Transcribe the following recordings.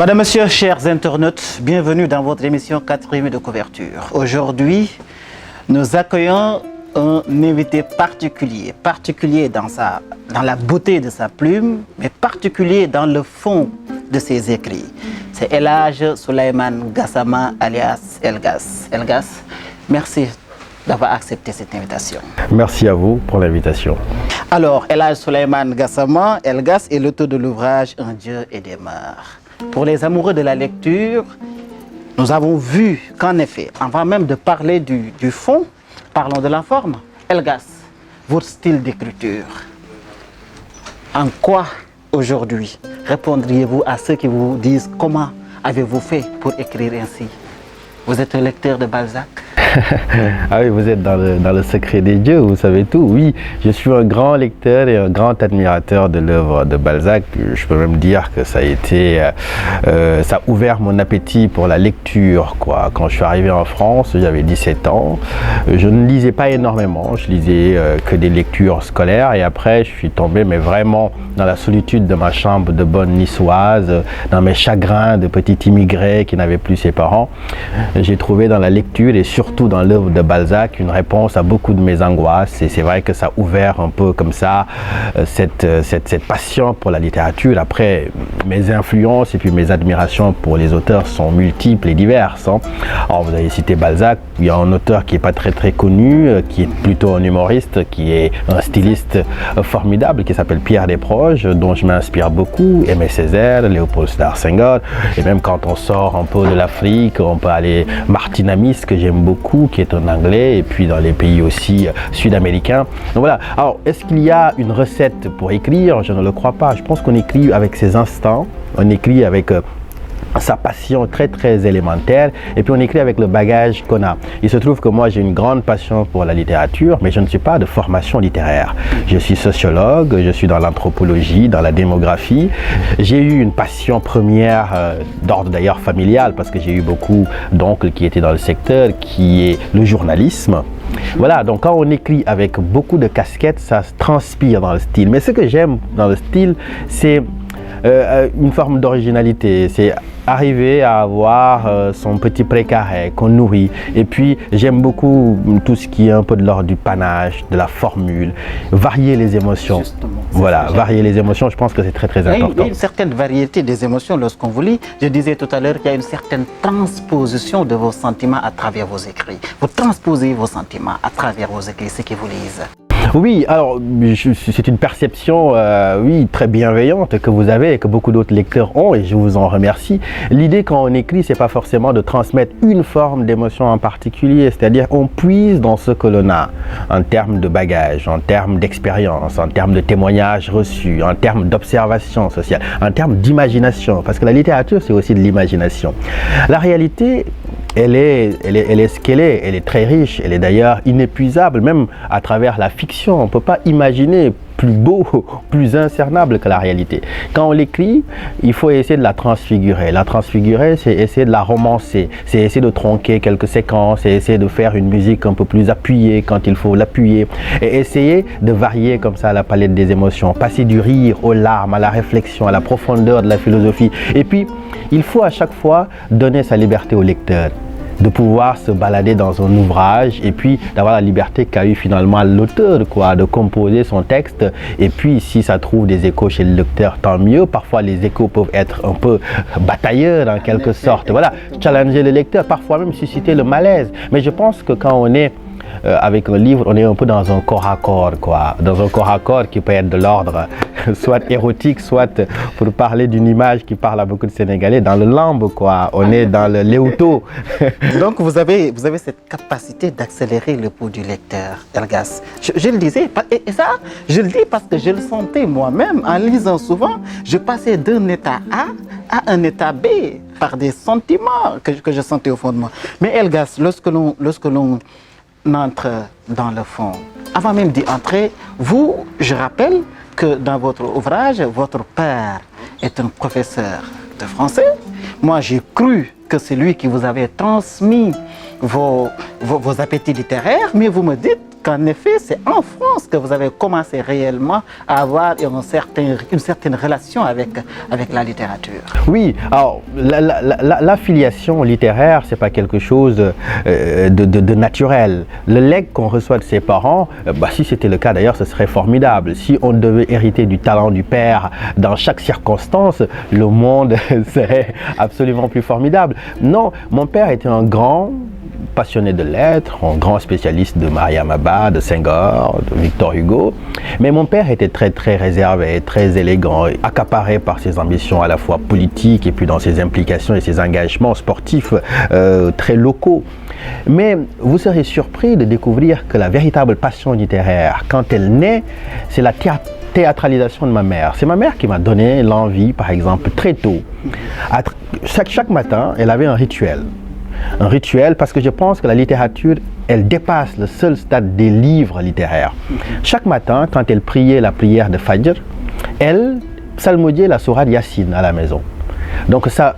Madame, Monsieur, chers internautes, bienvenue dans votre émission 4e de couverture. Aujourd'hui, nous accueillons un invité particulier dans la beauté de sa plume, mais particulier dans le fond de ses écrits. C'est El Hadj Souleymane Gassama alias Elgas. Elgas, merci d'avoir accepté cette invitation. Merci à vous pour l'invitation. Alors, El Hadj Souleymane Gassama Elgas est l'auteur de l'ouvrage Un Dieu et des mœurs. Pour les amoureux de la lecture, nous avons vu qu'en effet, avant même de parler du fond, parlons de la forme. Elgas, votre style d'écriture, en quoi aujourd'hui répondriez-vous à ceux qui vous disent comment avez-vous fait pour écrire ainsi? Vous êtes un lecteur de Balzac? Ah oui, vous êtes dans le secret des dieux, vous savez tout. Oui, je suis un grand lecteur et un grand admirateur de l'œuvre de Balzac. Je peux même dire que ça a été, ça a ouvert mon appétit pour la lecture, quoi. Quand je suis arrivé en France, j'avais 17 ans. Je ne lisais pas énormément, je lisais que des lectures scolaires. Et après, je suis tombé, mais vraiment dans la solitude de ma chambre de bonne niçoise, dans mes chagrins de petit immigré qui n'avait plus ses parents. J'ai trouvé dans la lecture et surtout dans l'œuvre de Balzac une réponse à beaucoup de mes angoisses, et c'est vrai que ça a ouvert un peu comme ça cette passion pour la littérature. Après, mes influences et puis mes admirations pour les auteurs sont multiples et diverses, hein. Alors vous avez cité Balzac, il y a un auteur qui n'est pas très connu, qui est plutôt un humoriste, qui est un styliste formidable, qui s'appelle Pierre Desproges, dont je m'inspire beaucoup, Aimé Césaire, Léopold Sédar Senghor, et même quand on sort un peu de l'Afrique, on peut aller Martin Amis, que j'aime beaucoup, qui est un anglais, et puis dans les pays aussi sud-américains. Donc voilà. Alors, est-ce qu'il y a une recette pour écrire? Je ne le crois pas. Je pense qu'on écrit avec ses instants, on écrit avec sa passion très élémentaire, et puis on écrit avec le bagage qu'on a. Il se trouve que moi j'ai une grande passion pour la littérature, mais je ne suis pas de formation littéraire. Je suis sociologue, je suis dans l'anthropologie, dans la démographie. J'ai eu une passion première d'ordre d'ailleurs familial, parce que j'ai eu beaucoup d'oncles qui étaient dans le secteur, qui est le journalisme. Voilà, donc quand on écrit avec beaucoup de casquettes, ça se transpire dans le style. Mais ce que j'aime dans le style, c'est une forme d'originalité, c'est arriver à avoir son petit précaré qu'on nourrit. Et puis j'aime beaucoup tout ce qui est un peu de l'ordre du panache, de la formule, varier les émotions. Justement, voilà, varier les émotions, je pense que c'est très important. Il y a une certaine variété des émotions lorsqu'on vous lit. Je disais tout à l'heure qu'il y a une certaine transposition de vos sentiments à travers vos écrits. Vous transposez vos sentiments à travers vos écrits, ceux qui vous lisent. Oui, alors c'est une perception oui, très bienveillante que vous avez et que beaucoup d'autres lecteurs ont, et je vous en remercie. L'idée quand on écrit, c'est pas forcément de transmettre une forme d'émotion en particulier, c'est-à-dire on puise dans ce que l'on a en termes de bagage, en termes d'expérience, en termes de témoignages reçus, en termes d'observation sociale, en termes d'imagination, parce que la littérature c'est aussi de l'imagination. La réalité, elle est ce qu'elle est, elle est très riche, elle est d'ailleurs inépuisable, même à travers la fiction. On ne peut pas imaginer plus beau, plus incernable que la réalité. Quand on l'écrit, il faut essayer de la transfigurer. La transfigurer, c'est essayer de la romancer, c'est essayer de tronquer quelques séquences, c'est essayer de faire une musique un peu plus appuyée quand il faut l'appuyer, et essayer de varier comme ça la palette des émotions, passer du rire aux larmes, à la réflexion, à la profondeur de la philosophie. Et puis, il faut à chaque fois donner sa liberté au lecteur, de pouvoir se balader dans un ouvrage et puis d'avoir la liberté qu'a eu finalement l'auteur, quoi, de composer son texte. Et puis si ça trouve des échos chez le lecteur, tant mieux. Parfois les échos peuvent être un peu batailleurs en quelque sorte. Voilà, challenger le lecteur, parfois même susciter le malaise. Mais je pense que quand on est avec un livre, on est un peu dans un corps à corps, quoi. Dans un corps à corps qui peut être de l'ordre soit érotique, soit pour parler d'une image qui parle à beaucoup de Sénégalais, dans le lambe, quoi. On est dans le léoto. Donc vous avez cette capacité d'accélérer le pouls du lecteur, Elgas. Je le disais, et ça, je le dis parce que je le sentais moi-même en lisant souvent. Je passais d'un état A à un état B par des sentiments que je sentais au fond de moi. Mais Elgas, lorsque l'on entre dans le fond, avant même d'y entrer, je rappelle que dans votre ouvrage, votre père est un professeur de français. Moi, j'ai cru que c'est lui qui vous avait transmis vos appétits littéraires, mais vous me dites qu'en effet, c'est en France que vous avez commencé réellement à avoir une certaine relation avec la littérature. Oui, alors l'affiliation littéraire, c'est pas quelque chose de naturel. Le legs qu'on reçoit de ses parents, si c'était le cas d'ailleurs, ce serait formidable. Si on devait hériter du talent du père dans chaque circonstance, le monde serait absolument plus formidable. Non, mon père était un grand passionné de lettres, un grand spécialiste de Mariam Abad, de Senghor, de Victor Hugo. Mais mon père était très très réservé, très élégant, accaparé par ses ambitions à la fois politiques et puis dans ses implications et ses engagements sportifs très locaux. Mais vous serez surpris de découvrir que la véritable passion littéraire, quand elle naît, c'est la théâtralisation de ma mère. C'est ma mère qui m'a donné l'envie, par exemple, très tôt. Chaque matin, elle avait un rituel. Un rituel parce que je pense que la littérature, elle dépasse le seul stade des livres littéraires. Chaque matin, quand elle priait la prière de Fajr, elle psalmodiait la sourate Yassine à la maison. Donc ça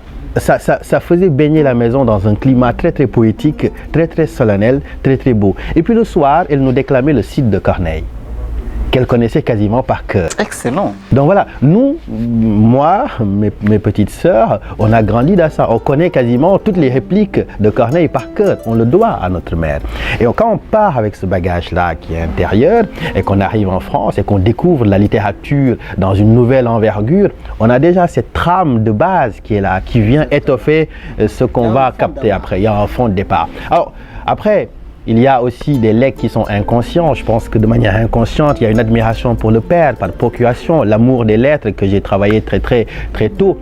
faisait baigner la maison dans un climat très très poétique, très très solennel, très très beau. Et puis le soir, elle nous déclamait le Cid de Corneille, qu'elle connaissait quasiment par cœur. Excellent. Donc voilà, nous, moi, mes petites sœurs, on a grandi dans ça. On connaît quasiment toutes les répliques de Corneille par cœur. On le doit à notre mère. Et quand on part avec ce bagage-là qui est intérieur et qu'on arrive en France et qu'on découvre la littérature dans une nouvelle envergure, on a déjà cette trame de base qui est là, qui vient étoffer ce qu'on va capter après. Il y a un fond de départ. Alors, après, il y a aussi des legs qui sont inconscients. Je pense que de manière inconsciente, il y a une admiration pour le père, par procuration, l'amour des lettres que j'ai travaillé très très très tôt.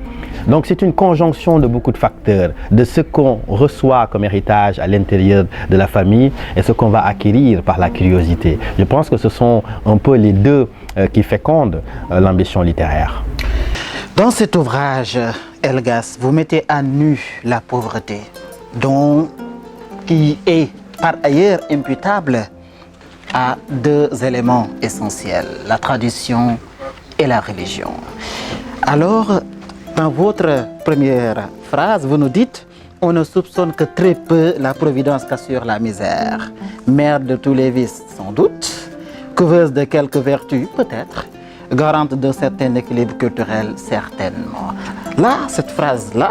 Donc c'est une conjonction de beaucoup de facteurs, de ce qu'on reçoit comme héritage à l'intérieur de la famille et ce qu'on va acquérir par la curiosité. Je pense que ce sont un peu les deux qui fécondent l'ambition littéraire. Dans cet ouvrage, Elgas, vous mettez à nu la pauvreté, qui est par ailleurs imputable à deux éléments essentiels, la tradition et la religion. Alors, dans votre première phrase, vous nous dites « On ne soupçonne que très peu la providence qu'assure la misère, mère de tous les vices sans doute, couveuse de quelques vertus peut-être, garante d'un certain équilibre culturel certainement ». Là, cette phrase-là,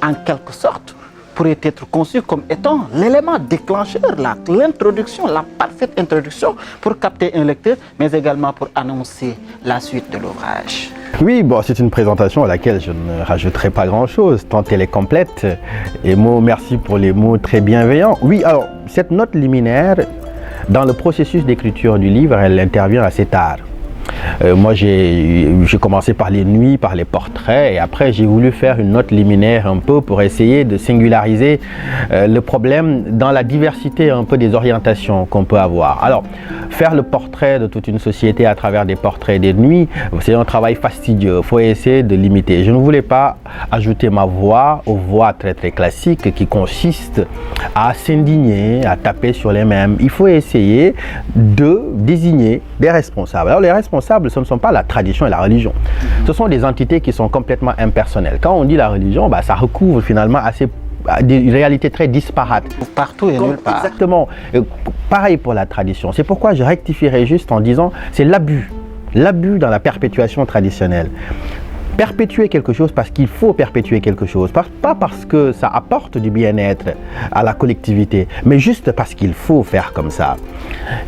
en quelque sorte, pourrait être conçu comme étant l'élément déclencheur, l'introduction, la parfaite introduction pour capter un lecteur, mais également pour annoncer la suite de l'ouvrage. Oui, c'est une présentation à laquelle je ne rajouterai pas grand-chose, tant elle est complète. Et merci pour les mots très bienveillants. Oui, alors, cette note liminaire, dans le processus d'écriture du livre, elle intervient assez tard. Moi, j'ai commencé par les nuits, par les portraits, et après j'ai voulu faire une note liminaire un peu pour essayer de singulariser le problème dans la diversité un peu des orientations qu'on peut avoir. Alors, faire le portrait de toute une société à travers des portraits des nuits, c'est un travail fastidieux, il faut essayer de limiter. Je ne voulais pas ajouter ma voix aux voix très très classiques qui consistent à s'indigner, à taper sur les mêmes. Il faut essayer de désigner des responsables. Alors les responsables, ce ne sont pas la tradition et la religion. Ce sont des entités qui sont complètement impersonnelles. Quand on dit la religion, ça recouvre finalement des réalités très disparates. Partout et nulle part. Exactement. Pareil pour la tradition. C'est pourquoi je rectifierai juste en disant c'est l'abus. L'abus dans la perpétuation traditionnelle. Perpétuer quelque chose parce qu'il faut perpétuer quelque chose, pas parce que ça apporte du bien-être à la collectivité, mais juste parce qu'il faut faire comme ça.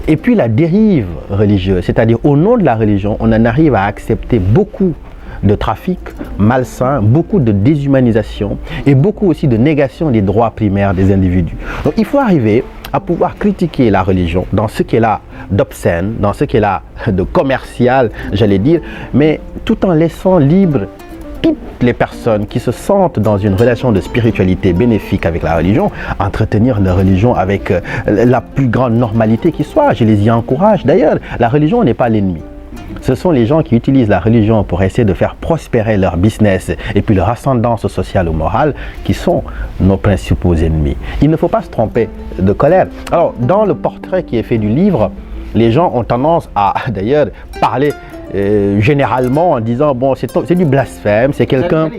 Et puis la dérive religieuse, c'est-à-dire au nom de la religion, on en arrive à accepter beaucoup de trafic malsain, beaucoup de déshumanisation et beaucoup aussi de négation des droits primaires des individus. Donc il faut arriver à pouvoir critiquer la religion dans ce qu'elle a d'obscène, dans ce qu'elle a de commercial, j'allais dire, mais tout en laissant libre toutes les personnes qui se sentent dans une relation de spiritualité bénéfique avec la religion, entretenir leur religion avec la plus grande normalité qui soit. Je les y encourage. D'ailleurs, la religion n'est pas l'ennemi. Ce sont les gens qui utilisent la religion pour essayer de faire prospérer leur business et puis leur ascendance sociale ou morale qui sont nos principaux ennemis. Il ne faut pas se tromper de colère. Alors, dans le portrait qui est fait du livre, les gens ont tendance à, d'ailleurs, parler généralement en disant bon c'est du blasphème, c'est quelqu'un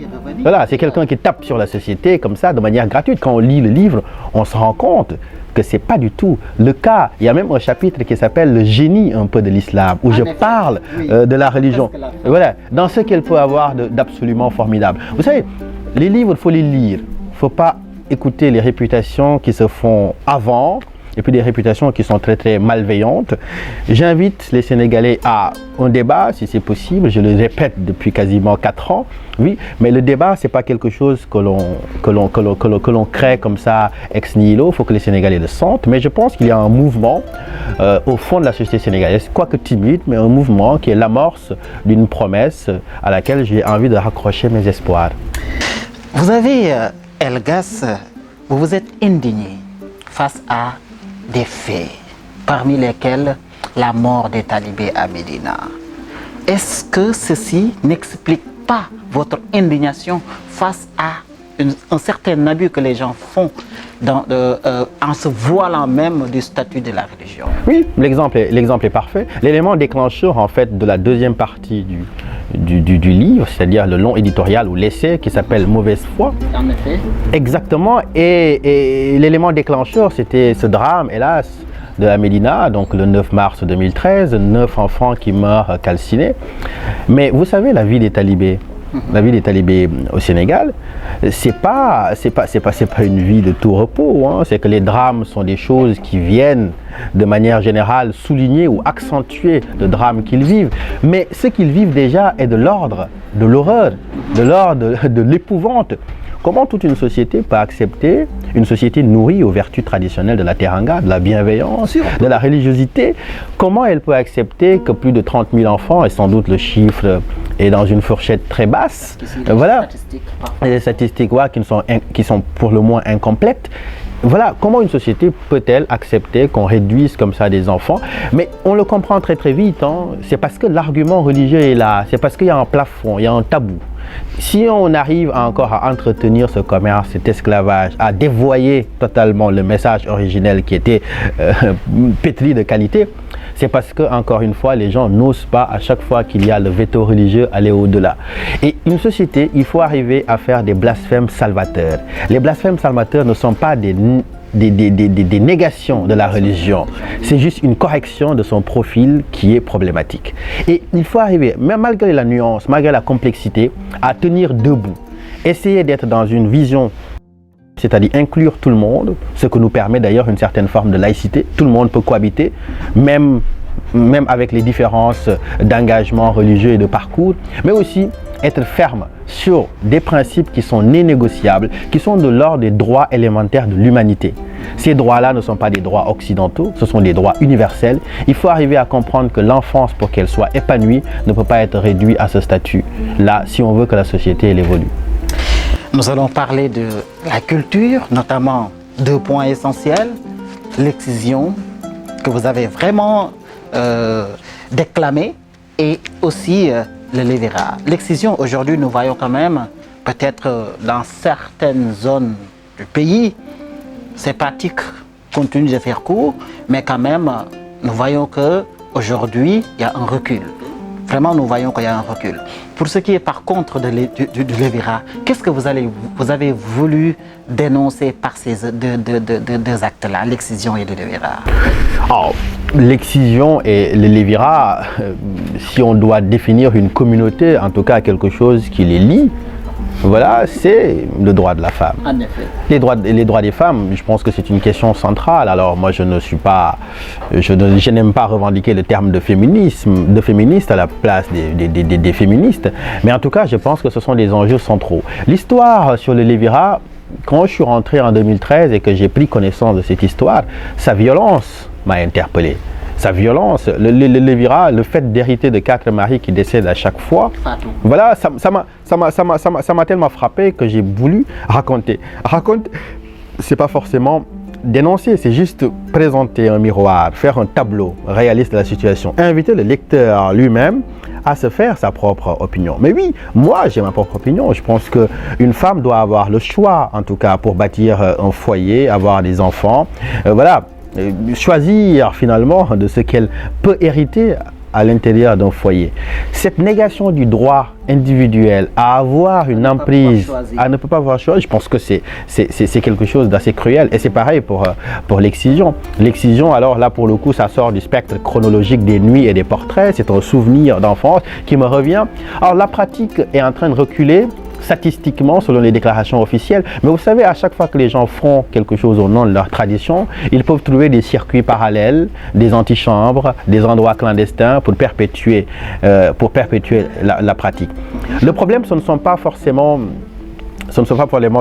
voilà, c'est quelqu'un qui tape sur la société comme ça de manière gratuite. Quand on lit le livre, on se rend compte que c'est pas du tout le cas. Il y a même un chapitre qui s'appelle le génie un peu de l'islam où je parle de la religion. Voilà, dans ce qu'elle peut avoir d'absolument formidable. Vous savez, les livres, il faut les lire. Il ne faut pas écouter les réputations qui se font avant et puis des réputations qui sont très très malveillantes. J'invite les Sénégalais à un débat, si c'est possible. Je le répète depuis quasiment 4 ans. Oui, mais le débat, c'est pas quelque chose que l'on crée comme ça ex nihilo. Il faut que les Sénégalais le sentent. Mais je pense qu'il y a un mouvement au fond de la société sénégalaise, quoique timide, mais un mouvement qui est l'amorce d'une promesse à laquelle j'ai envie de raccrocher mes espoirs. Vous avez, Elgas, vous vous êtes indigné face à des faits, parmi lesquels la mort des talibés à Médina. Est-ce que ceci n'explique pas votre indignation face à un certain abus que les gens font en se voilant même du statut de la religion? Oui, l'exemple est parfait. L'élément déclencheur en fait de la deuxième partie du livre, c'est-à-dire le long éditorial ou l'essai qui s'appelle Mauvaise foi. En effet. Exactement. Et l'élément déclencheur, c'était ce drame, hélas, de la Médina, donc le 9 mars 2013, 9 enfants qui meurent calcinés. Mais vous savez, la vie des talibés, au Sénégal, c'est pas une vie de tout repos. Hein. C'est que les drames sont des choses qui viennent de manière générale souligner ou accentuer le drame qu'ils vivent. Mais ce qu'ils vivent déjà est de l'ordre de l'horreur, de l'ordre de l'épouvante. Comment toute une société peut accepter, une société nourrie aux vertus traditionnelles de la teranga, de la bienveillance, de la religiosité, comment elle peut accepter que plus de 30 000 enfants, et sans doute le chiffre est dans une fourchette très basse, voilà, des statistiques qui sont pour le moins incomplètes. Voilà, comment une société peut-elle accepter qu'on réduise comme ça des enfants? Mais on le comprend très très vite, hein. C'est parce que l'argument religieux est là, c'est parce qu'il y a un plafond, il y a un tabou. Si on arrive encore à entretenir ce commerce, cet esclavage, à dévoyer totalement le message originel qui était pétri de qualité, c'est parce que, encore une fois, les gens n'osent pas, à chaque fois qu'il y a le veto religieux, aller au-delà. Et une société, il faut arriver à faire des blasphèmes salvateurs. Les blasphèmes salvateurs ne sont pas des négations de la religion. C'est juste une correction de son profil qui est problématique. Et il faut arriver, même malgré la nuance, malgré la complexité, à tenir debout. Essayer d'être dans une vision, c'est-à-dire inclure tout le monde, ce que nous permet d'ailleurs une certaine forme de laïcité. Tout le monde peut cohabiter, même avec les différences d'engagement religieux et de parcours, mais aussi être ferme sur des principes qui sont non négociables, qui sont de l'ordre des droits élémentaires de l'humanité. Ces droits-là ne sont pas des droits occidentaux, ce sont des droits universels. Il faut arriver à comprendre que l'enfance, pour qu'elle soit épanouie, ne peut pas être réduite à ce statut-là si on veut que la société elle évolue. Nous allons parler de la culture, notamment 2 points essentiels. L'excision, que vous avez vraiment déclamé, et aussi le lévera. L'excision, aujourd'hui, nous voyons quand même, peut-être dans certaines zones du pays, c'est pratique compte tenu de faire court, mais quand même, nous voyons qu'aujourd'hui, il y a un recul. Vraiment, nous voyons qu'il y a un recul. Pour ce qui est par contre de lévera, qu'est-ce que vous avez voulu dénoncer par ces deux actes-là, l'excision et le lévera? Oh, l'excision et le lévera, si on doit définir une communauté, en tout cas quelque chose qui les lie, voilà, c'est le droit de la femme. En effet. Les droits des femmes, je pense que c'est une question centrale. Alors moi, je n'aime pas revendiquer le terme de féministe à la place des féministes. Mais en tout cas, je pense que ce sont des enjeux centraux. L'histoire sur le lévera, quand je suis rentré en 2013 et que j'ai pris connaissance de cette histoire, sa violence m'a interpellé. Sa violence, le lévera, le fait d'hériter de 4 maris qui décèdent à chaque fois, voilà, ça m'a tellement frappé que j'ai voulu raconter. Raconter, c'est pas forcément dénoncer, c'est juste présenter un miroir, faire un tableau réaliste de la situation, inviter le lecteur lui-même à se faire sa propre opinion. Mais oui, moi j'ai ma propre opinion. Je pense qu'une femme doit avoir le choix, en tout cas, pour bâtir un foyer, avoir des enfants. Voilà. Choisir finalement de ce qu'elle peut hériter à l'intérieur d'un foyer. Cette négation du droit individuel à avoir une emprise, à ne pas avoir choisi, je pense que c'est quelque chose d'assez cruel. Et c'est pareil pour l'excision. L'excision, alors là, pour le coup, ça sort du spectre chronologique des nuits et des portraits. C'est un souvenir d'enfance qui me revient. Alors, la pratique est en train de reculer statistiquement selon les déclarations officielles, mais vous savez, à chaque fois que les gens font quelque chose au nom de leur tradition, ils peuvent trouver des circuits parallèles, des antichambres, des endroits clandestins pour perpétuer la pratique. Le problème, ce ne sont pas forcément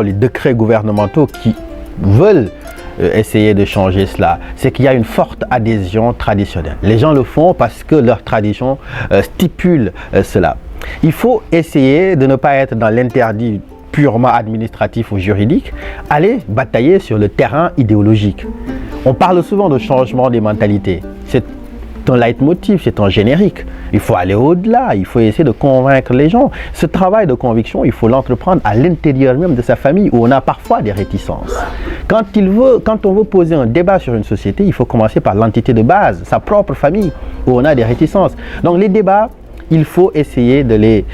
les décrets gouvernementaux qui veulent essayer de changer cela, c'est qu'il y a une forte adhésion traditionnelle. Les gens le font parce que leur tradition stipule cela. Il faut essayer de ne pas être dans l'interdit purement administratif ou juridique, aller batailler sur le terrain idéologique. On parle souvent de changement des mentalités. C'est un leitmotiv, c'est un générique. Il faut aller au-delà, il faut essayer de convaincre les gens. Ce travail de conviction, il faut l'entreprendre à l'intérieur même de sa famille où on a parfois des réticences. Quand on veut poser un débat sur une société, il faut commencer par l'entité de base, sa propre famille, où on a des réticences. Donc les débats, il faut essayer de les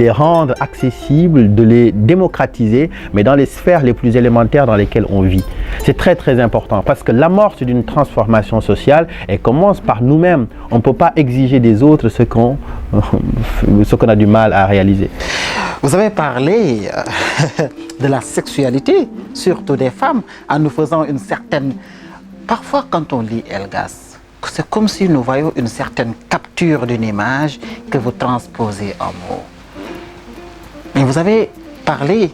rendre accessibles, de les démocratiser, mais dans les sphères les plus élémentaires dans lesquelles on vit. C'est très très important parce que l'amorce d'une transformation sociale, elle commence par nous-mêmes. On ne peut pas exiger des autres ce qu'on a du mal à réaliser. Vous avez parlé de la sexualité, surtout des femmes, en nous faisant une certaine... Parfois, quand on lit Elgas, c'est comme si nous voyons une certaine capture d'une image que vous transposez en mots. Mais vous avez parlé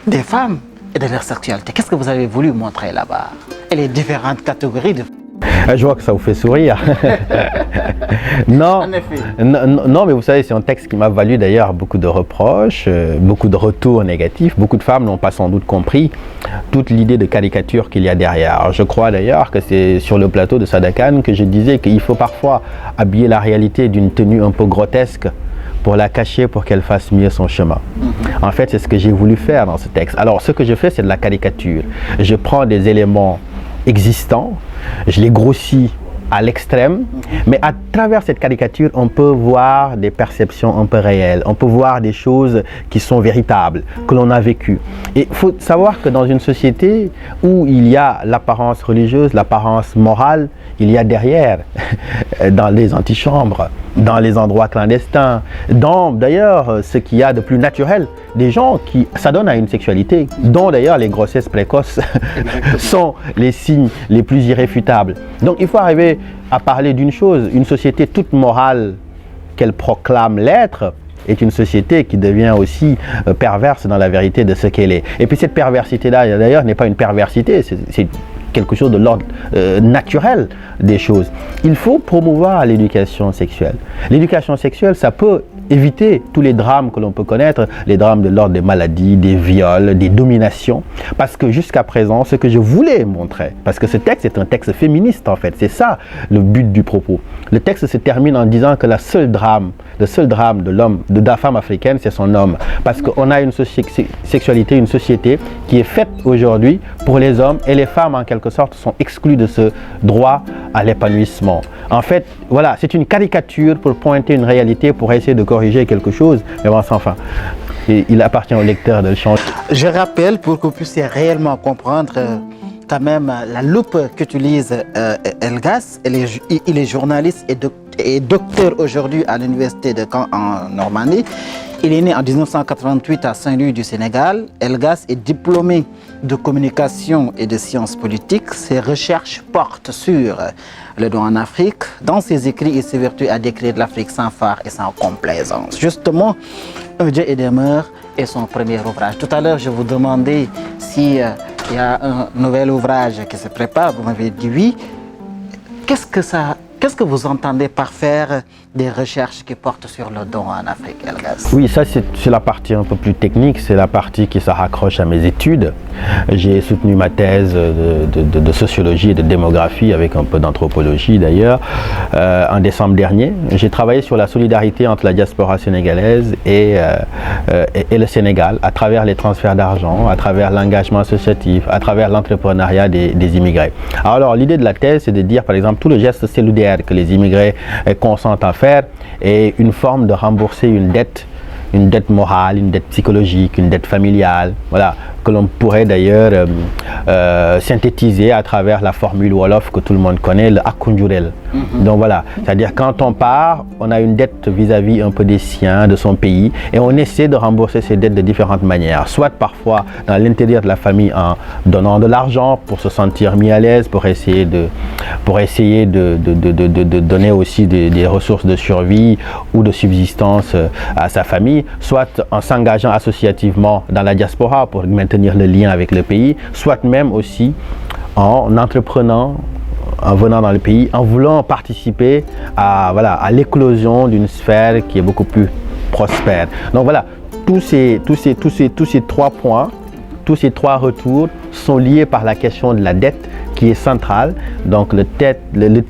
des femmes et de leur sexualité. Qu'est-ce que vous avez voulu montrer là-bas? Et les différentes catégories de... Je vois que ça vous fait sourire. Non, en effet. Non, mais vous savez, c'est un texte qui m'a valu d'ailleurs beaucoup de reproches, beaucoup de retours négatifs. Beaucoup de femmes n'ont pas sans doute compris toute l'idée de caricature qu'il y a derrière. Je crois d'ailleurs que c'est sur le plateau de Sadakan que je disais qu'il faut parfois habiller la réalité d'une tenue un peu grotesque pour la cacher, pour qu'elle fasse mieux son chemin. En fait, c'est ce que j'ai voulu faire dans ce texte. Alors, ce que je fais, c'est de la caricature. Je prends des éléments existants, je les grossis à l'extrême, mais à travers cette caricature, on peut voir des perceptions un peu réelles, on peut voir des choses qui sont véritables, que l'on a vécues. Et il faut savoir que dans une société où il y a l'apparence religieuse, l'apparence morale, il y a derrière, dans les antichambres, dans les endroits clandestins, dans d'ailleurs ce qu'il y a de plus naturel, des gens qui s'adonnent à une sexualité, dont d'ailleurs les grossesses précoces sont les signes les plus irréfutables. Donc il faut arriver à parler d'une chose, une société toute morale qu'elle proclame l'être, est une société qui devient aussi perverse dans la vérité de ce qu'elle est. Et puis cette perversité-là, d'ailleurs, n'est pas une perversité, c'est quelque chose de l'ordre naturel des choses. Il faut promouvoir l'éducation sexuelle. L'éducation sexuelle, ça peut éviter tous les drames que l'on peut connaître, les drames de l'ordre des maladies, des viols, des dominations, parce que jusqu'à présent, ce que je voulais montrer, parce que ce texte est un texte féministe en fait, c'est ça le but du propos. Le texte se termine en disant que le seul drame de l'homme, de la femme africaine, c'est son homme, parce qu'on a une sexualité, une société qui est faite aujourd'hui pour les hommes, et les femmes en quelque sorte sont exclues de ce droit à l'épanouissement. En fait, voilà, c'est une caricature pour pointer une réalité, pour essayer de corriger quelque chose, mais bon, enfin, il appartient au lecteur de le changer. Je rappelle, pour que vous puissiez réellement comprendre quand même la loupe qu'utilise Elgas, il est journaliste et docteur aujourd'hui à l'université de Caen en Normandie. Il est né en 1988 à Saint-Louis du Sénégal. Elgas est diplômé de communication et de sciences politiques. Ses recherches portent sur le droit en Afrique. Dans ses écrits, il s'évertue à décrire l'Afrique sans phare et sans complaisance. Justement, Un Dieu et des mœurs est son premier ouvrage. Tout à l'heure, je vous demandais si il y a un nouvel ouvrage qui se prépare. Vous m'avez dit oui. Qu'est-ce que vous entendez par faire des recherches qui portent sur le don en Afrique, Elgas? Oui, ça c'est la partie un peu plus technique, c'est la partie qui se raccroche à mes études. J'ai soutenu ma thèse de sociologie et de démographie, avec un peu d'anthropologie d'ailleurs, en décembre dernier. J'ai travaillé sur la solidarité entre la diaspora sénégalaise et le Sénégal, à travers les transferts d'argent, à travers l'engagement associatif, à travers l'entrepreneuriat des immigrés. Alors l'idée de la thèse, c'est de dire par exemple tout le geste solidaire que les immigrés consentent à faire est une forme de rembourser une dette morale, une dette psychologique, une dette familiale, voilà, que l'on pourrait d'ailleurs synthétiser à travers la formule Wolof que tout le monde connaît, le Akunjurel. Donc voilà, c'est-à-dire quand on part, on a une dette vis-à-vis un peu des siens, de son pays, et on essaie de rembourser ces dettes de différentes manières, soit parfois dans l'intérieur de la famille en donnant de l'argent pour se sentir mis à l'aise, pour essayer de donner aussi des ressources de survie ou de subsistance à sa famille, soit en s'engageant associativement dans la diaspora pour maintenir le lien avec le pays, soit même aussi en entreprenant, en venant dans le pays, en voulant participer à l'éclosion d'une sphère qui est beaucoup plus prospère. Donc voilà, tous ces 3 points, tous ces 3 retours sont liés par la question de la dette qui est centrale. Donc le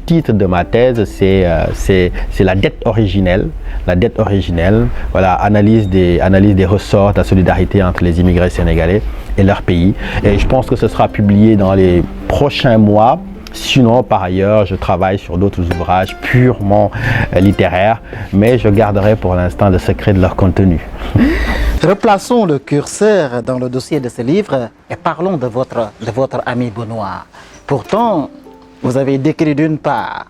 titre de ma thèse, c'est la dette originelle. La dette originelle, voilà, analyse des ressorts de la solidarité entre les immigrés sénégalais et leur pays. Et je pense que ce sera publié dans les prochains mois. Sinon, par ailleurs, je travaille sur d'autres ouvrages purement littéraires, mais je garderai pour l'instant le secret de leur contenu. Replaçons le curseur dans le dossier de ce livre et parlons de votre ami Benoît. Pourtant, vous avez décrit d'une part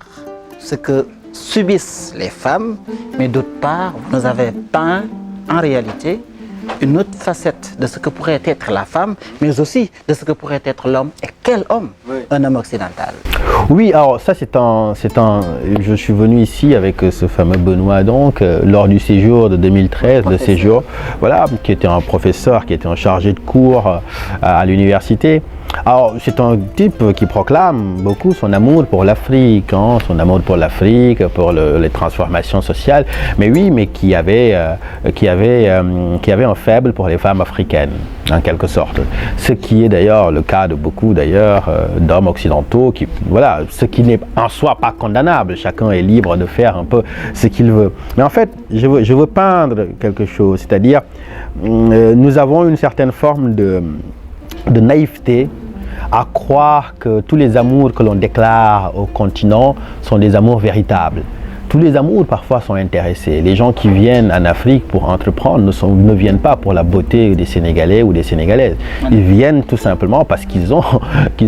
ce que subissent les femmes, mais d'autre part, vous nous avez peint en réalité une autre facette de ce que pourrait être la femme, mais aussi de ce que pourrait être l'homme. Et quel homme? Oui. Un homme occidental. Oui, alors ça je suis venu ici avec ce fameux Benoît donc, lors du séjour de 2013, le séjour, voilà, qui était un professeur, qui était un chargé de cours à l'université. Alors, c'est un type qui proclame beaucoup son amour pour l'Afrique, hein, son amour pour l'Afrique, pour les transformations sociales, mais oui, mais qui avait un faible pour les femmes africaines, en quelque sorte. Ce qui est d'ailleurs le cas de beaucoup d'hommes occidentaux, voilà, ce qui n'est en soi pas condamnable. Chacun est libre de faire un peu ce qu'il veut. Mais en fait, je veux peindre quelque chose, c'est-à-dire, nous avons une certaine forme de naïveté à croire que tous les amours que l'on déclare au continent sont des amours véritables. Tous les amours parfois sont intéressés. Les gens qui viennent en Afrique pour entreprendre ne viennent pas pour la beauté des Sénégalais ou des Sénégalaises. Ils viennent tout simplement parce qu'ils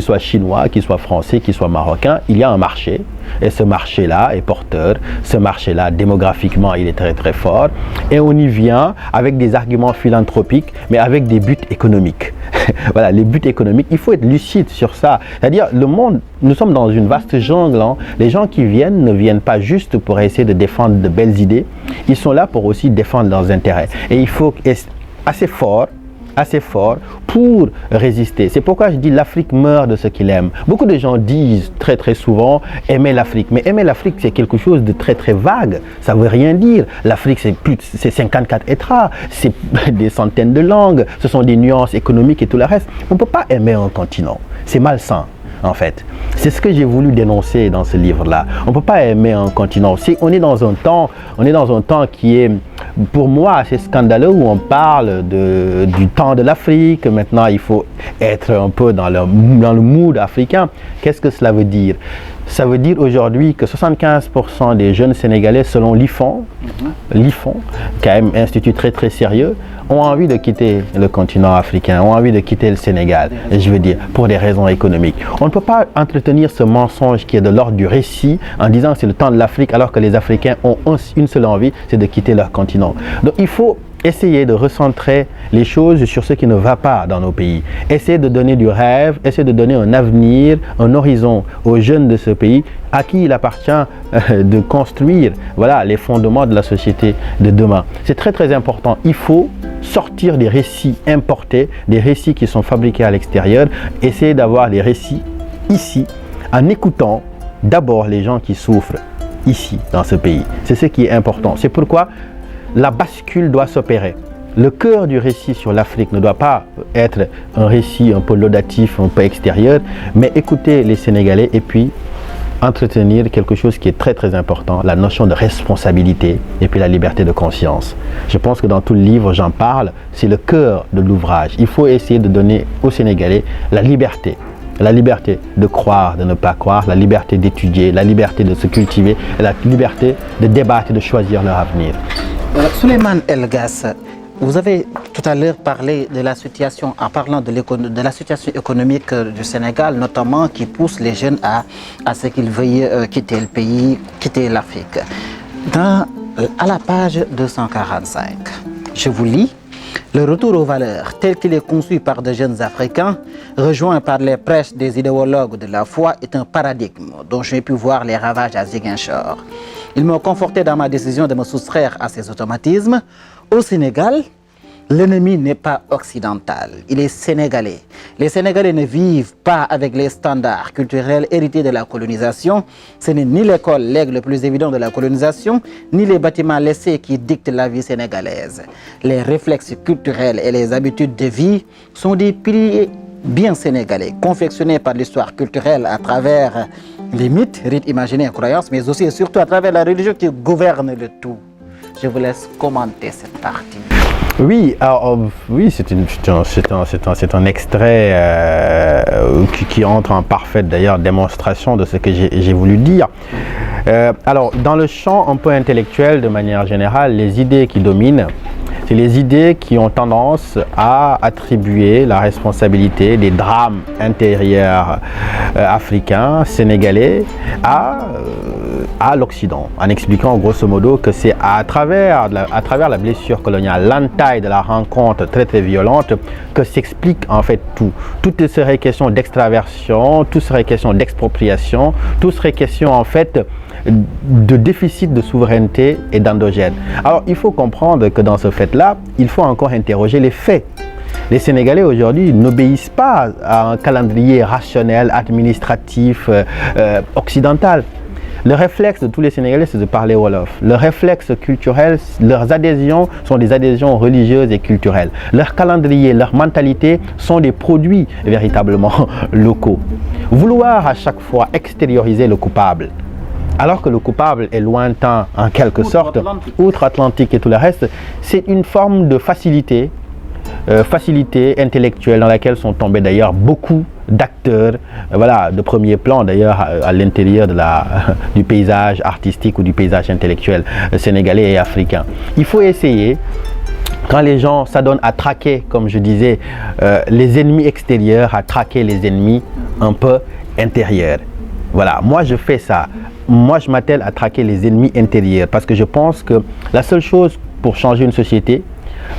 soient chinois, qu'ils soient français, qu'ils soient marocains, il y a un marché. Et ce marché-là est porteur. Ce marché-là, démographiquement, il est très très fort. Et on y vient avec des arguments philanthropiques, mais avec des buts économiques. Voilà, les buts économiques, il faut être lucide sur ça. C'est-à-dire, le monde, nous sommes dans une vaste jungle. Hein. Les gens qui viennent ne viennent pas juste pour essayer de défendre de belles idées. Ils sont là pour aussi défendre leurs intérêts. Et il faut être assez fort pour résister. C'est pourquoi je dis l'Afrique meurt de ce qu'il aime. Beaucoup de gens disent très très souvent aimer l'Afrique. Mais aimer l'Afrique, c'est quelque chose de très très vague. Ça ne veut rien dire. L'Afrique, c'est 54 États, c'est des centaines de langues, ce sont des nuances économiques et tout le reste. On ne peut pas aimer un continent. C'est malsain. En fait, c'est ce que j'ai voulu dénoncer dans ce livre-là. On ne peut pas aimer un continent. On est dans un temps qui est, pour moi, assez scandaleux, où on parle du temps de l'Afrique. Maintenant, il faut être un peu dans le mood africain. Qu'est-ce que cela veut dire? Ça veut dire aujourd'hui que 75% des jeunes Sénégalais, selon l'IFON, quand même un institut très très sérieux, ont envie de quitter le continent africain, ont envie de quitter le Sénégal, et je veux dire, pour des raisons économiques. On ne peut pas entretenir ce mensonge qui est de l'ordre du récit en disant que c'est le temps de l'Afrique, alors que les Africains ont une seule envie, c'est de quitter leur continent. Donc il faut essayer de recentrer les choses sur ce qui ne va pas dans nos pays. Essayer de donner du rêve, essayer de donner un avenir, un horizon aux jeunes de ce pays à qui il appartient de construire, voilà, les fondements de la société de demain. C'est très très important. Il faut sortir des récits importés, des récits qui sont fabriqués à l'extérieur, essayer d'avoir les récits ici en écoutant d'abord les gens qui souffrent ici dans ce pays. C'est ce qui est important. C'est pourquoi la bascule doit s'opérer. le cœur du récit sur l'Afrique ne doit pas être un récit un peu laudatif, un peu extérieur, mais écouter les Sénégalais et puis entretenir quelque chose qui est très très important, la notion de responsabilité et puis la liberté de conscience. Je pense que dans tout le livre, j'en parle, c'est le cœur de l'ouvrage. Il faut essayer de donner aux Sénégalais la liberté de croire, de ne pas croire, la liberté d'étudier, la liberté de se cultiver, la liberté de débattre et de choisir leur avenir. Souleymane Elgas, vous avez tout à l'heure parlé de la situation, en parlant de la situation économique du Sénégal, notamment qui pousse les jeunes à ce qu'ils veuillent quitter le pays, quitter l'Afrique. À la page 245, je vous lis: le retour aux valeurs tel qu'il est conçu par de jeunes Africains, rejoint par les prêches des idéologues de la foi, est un paradigme dont j'ai pu voir les ravages à Ziguinchor. Ils m'ont conforté dans ma décision de me soustraire à ces automatismes. Au Sénégal, l'ennemi n'est pas occidental, il est sénégalais. Les Sénégalais ne vivent pas avec les standards culturels hérités de la colonisation. Ce n'est ni l'école, l'aigle le plus évident de la colonisation, ni les bâtiments laissés qui dictent la vie sénégalaise. Les réflexes culturels et les habitudes de vie sont des piliers bien sénégalais, confectionnés par l'histoire culturelle à travers les mythes, rites imaginaires, croyances, mais aussi et surtout à travers la religion qui gouverne le tout. Je vous laisse commenter cette partie. Oui, alors, oui, c'est un extrait qui entre en parfaite d'ailleurs démonstration de ce que j'ai voulu dire. Alors, dans le champ un peu intellectuel, de manière générale, les idées qui dominent, c'est les idées qui ont tendance à attribuer la responsabilité des drames intérieurs africains, sénégalais, à l'Occident, en expliquant grosso modo que c'est à travers la blessure coloniale, l'entaille de la rencontre très très violente, que s'explique en fait tout. Tout serait question d'extraversion, tout serait question d'expropriation, tout serait question en fait de déficit de souveraineté et d'endogène. Alors il faut comprendre que dans ce fait-là, il faut encore interroger les faits. Les Sénégalais aujourd'hui n'obéissent pas à un calendrier rationnel, administratif, occidental. Le réflexe de tous les Sénégalais, c'est de parler Wolof. Le réflexe culturel, leurs adhésions sont des adhésions religieuses et culturelles. Leur calendrier, leur mentalité sont des produits véritablement locaux. Vouloir à chaque fois extérioriser le coupable, alors que le coupable est lointain en quelque sorte, outre-Atlantique et tout le reste, c'est une forme de facilité intellectuelle dans laquelle sont tombés d'ailleurs beaucoup d'acteurs de premier plan d'ailleurs à l'intérieur du paysage artistique ou du paysage intellectuel sénégalais et africain. Il faut essayer, quand les gens s'adonnent à traquer, comme je disais, les ennemis extérieurs, à traquer les ennemis un peu intérieurs. Voilà, moi je fais ça. Moi je m'attelle à traquer les ennemis intérieurs parce que je pense que la seule chose pour changer une société,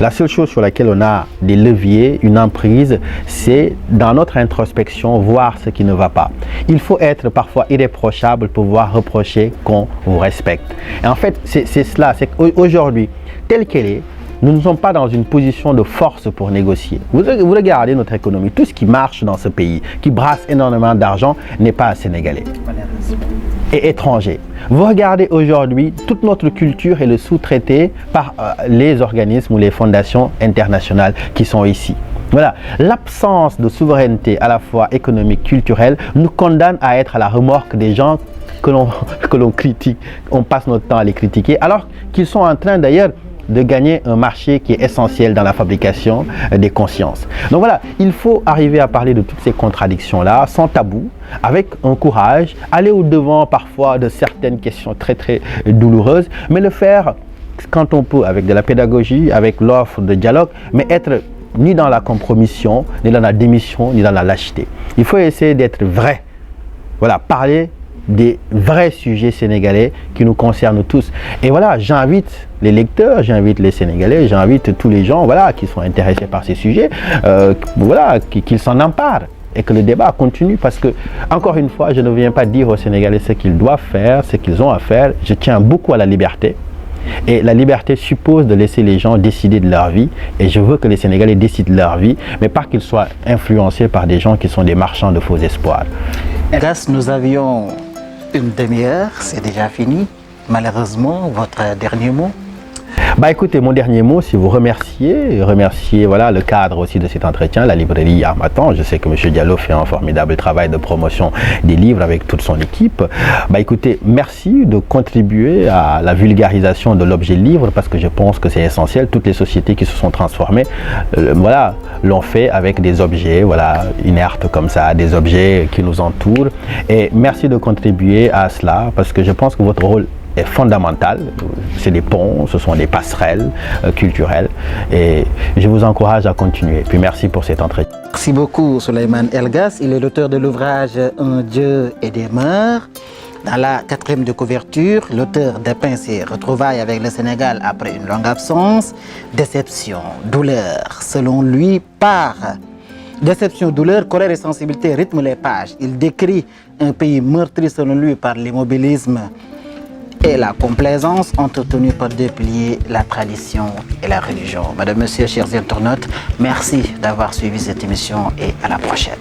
la seule chose sur laquelle on a des leviers, une emprise, c'est dans notre introspection voir ce qui ne va pas. Il faut être parfois irréprochable pour pouvoir reprocher qu'on vous respecte. Et en fait, c'est cela, c'est qu'aujourd'hui, tel qu'elle est, nous ne sommes pas dans une position de force pour négocier. Vous regardez notre économie, tout ce qui marche dans ce pays, qui brasse énormément d'argent, n'est pas sénégalais et étranger. Vous regardez aujourd'hui, toute notre culture est le sous-traité par les organismes ou les fondations internationales qui sont ici. Voilà, l'absence de souveraineté à la fois économique, culturelle, nous condamne à être à la remorque des gens que l'on critique. On passe notre temps à les critiquer, alors qu'ils sont en train d'ailleurs de gagner un marché qui est essentiel dans la fabrication des consciences. Donc voilà, il faut arriver à parler de toutes ces contradictions-là, sans tabou, avec un courage, aller au-devant parfois de certaines questions très très douloureuses, mais le faire quand on peut, avec de la pédagogie, avec l'offre de dialogue, mais être ni dans la compromission, ni dans la démission, ni dans la lâcheté. Il faut essayer d'être vrai. Voilà, parler des vrais sujets sénégalais qui nous concernent tous. Et voilà, j'invite les lecteurs, j'invite les Sénégalais, j'invite tous les gens qui sont intéressés par ces sujets, qu'ils s'en emparent et que le débat continue parce que, encore une fois, je ne viens pas dire aux Sénégalais ce qu'ils doivent faire, ce qu'ils ont à faire. Je tiens beaucoup à la liberté. Et la liberté suppose de laisser les gens décider de leur vie. Et je veux que les Sénégalais décident de leur vie, mais pas qu'ils soient influencés par des gens qui sont des marchands de faux espoirs. Gas, nous avions une demi-heure, c'est déjà fini. Malheureusement, votre dernier mot? Bah écoutez, mon dernier mot, c'est vous remercier voilà, le cadre aussi de cet entretien, la librairie Harmattan. Je sais que M. Diallo fait un formidable travail de promotion des livres avec toute son équipe. Bah écoutez, merci de contribuer à la vulgarisation de l'objet livre parce que je pense que c'est essentiel. Toutes les sociétés qui se sont transformées, voilà, l'ont fait avec des objets, voilà, inertes comme ça, des objets qui nous entourent. Et merci de contribuer à cela parce que je pense que votre rôle est fondamental. C'est des ponts, ce sont des passerelles culturelles et je vous encourage à continuer. Puis merci pour cet entretien. Merci beaucoup Souleymane Elgas. Il est l'auteur de l'ouvrage Un Dieu et des mœurs. Dans la 4e de couverture, l'auteur dépeint ses retrouvailles avec le Sénégal après une longue absence. Déception, douleur, selon lui, par déception, douleur, colère et sensibilité rythment les pages. Il décrit un pays meurtri selon lui par l'immobilisme et la complaisance entretenue par deux piliers, la tradition et la religion. Madame, Monsieur, chers internautes, merci d'avoir suivi cette émission et à la prochaine.